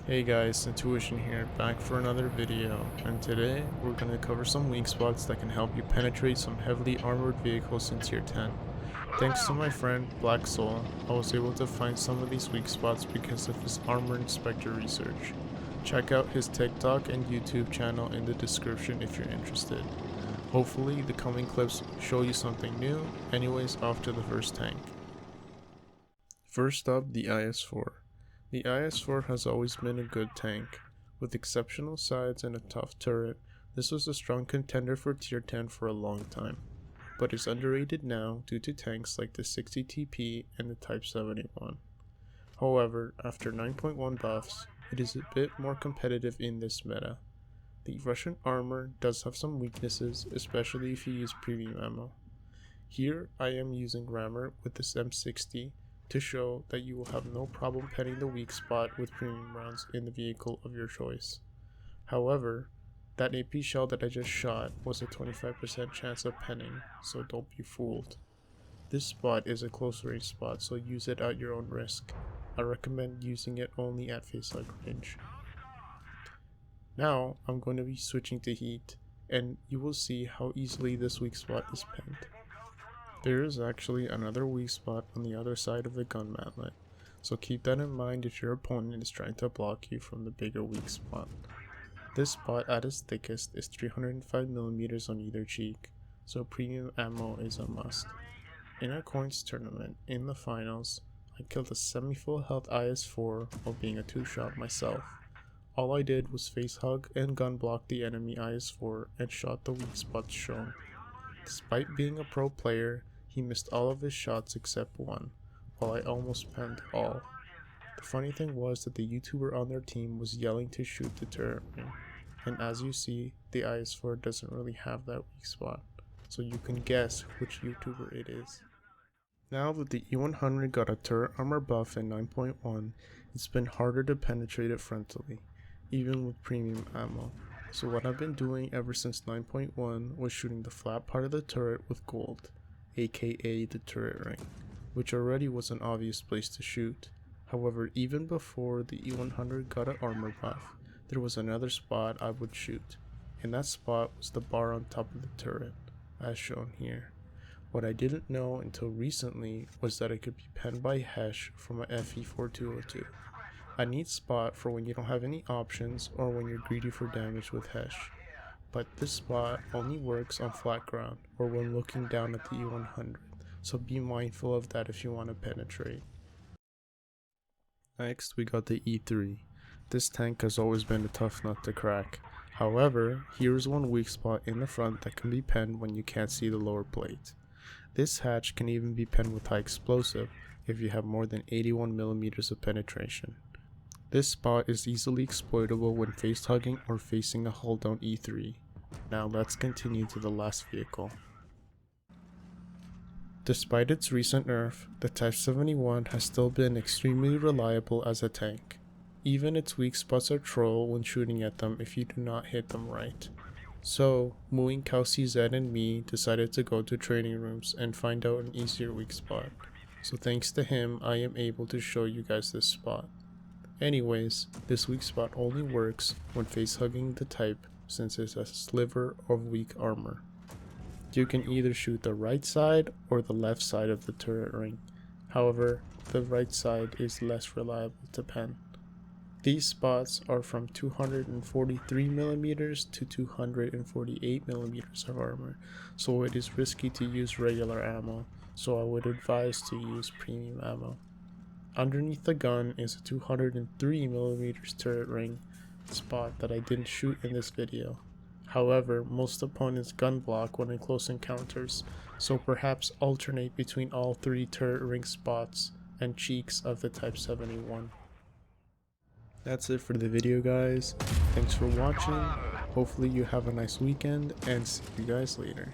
Hey guys, Intuition here, back for another video, and today we're going to cover some weak spots that can help you penetrate some heavily armored vehicles in tier 10. Thanks to my friend Black Soul, I was able to find some of these weak spots because of his armor inspector research. Check out his TikTok and YouTube channel in the description if you're interested. Hopefully the coming clips show you something new. Anyways, off to the first tank. First up, the IS-4. The IS-4 has always been a good tank. With exceptional sides and a tough turret, this was a strong contender for tier 10 for a long time, but is underrated now due to tanks like the 60TP and the Type 71. However, after 9.1 buffs, it is a bit more competitive in this meta. The Russian armor does have some weaknesses, especially if you use premium ammo. Here I am using Rammer with this M60 to show that you will have no problem penning the weak spot with premium rounds in the vehicle of your choice. However, that AP shell that I just shot was a 25% chance of penning, so don't be fooled. This spot is a close range spot, so use it at your own risk. I recommend using it only at face hug range. Now I'm going to be switching to heat, and you will see how easily this weak spot is penned. There is actually another weak spot on the other side of the gun mantlet, so keep that in mind if your opponent is trying to block you from the bigger weak spot. This spot at its thickest is 305mm on either cheek, so premium ammo is a must. In a coins tournament, in the finals, I killed a semi-full health IS-4 while being a 2-shot myself. All I did was face hug and gun block the enemy IS-4 and shot the weak spots shown. Despite being a pro player, he missed all of his shots except one, while I almost penned all. The funny thing was that the YouTuber on their team was yelling to shoot the turret ring, and as you see, the IS-4 doesn't really have that weak spot, so you can guess which YouTuber it is. Now that the E100 got a turret armor buff in 9.1, it's been harder to penetrate it frontally, even with premium ammo. So what I've been doing ever since 9.1 was shooting the flat part of the turret with gold, aka the turret ring, which already was an obvious place to shoot. However, even before the E100 got an armor buff, there was another spot I would shoot, and that spot was the bar on top of the turret, as shown here. What I didn't know until recently was that it could be penned by Hesh from a FE4202. A neat spot for when you don't have any options or when you're greedy for damage with Hesh. But this spot only works on flat ground or when looking down at the E100, so be mindful of that if you want to penetrate. Next we got the E3. This tank has always been a tough nut to crack. However, here's one weak spot in the front that can be penned when you can't see the lower plate. This hatch can even be penned with high explosive if you have more than 81mm of penetration. This spot is easily exploitable when face hugging or facing a hull down E3. Now let's continue to the last vehicle. Despite its recent nerf, the Type 71 has still been extremely reliable as a tank. Even its weak spots are troll when shooting at them if you do not hit them right. So, Mooing Cow CZ and me decided to go to training rooms and find out an easier weak spot. So thanks to him, I am able to show you guys this spot. Anyways, this weak spot only works when face hugging the type since it's a sliver of weak armor. You can either shoot the right side or the left side of the turret ring. However, the right side is less reliable to pen. These spots are from 243mm to 248mm of armor, so it is risky to use regular ammo, so I would advise to use premium ammo. Underneath the gun is a 203mm turret ring spot that I didn't shoot in this video. However, most opponents gun block when in close encounters, so perhaps alternate between all three turret ring spots and cheeks of the Type 71. That's it for the video, guys. Thanks for watching. Hopefully you have a nice weekend and see you guys later.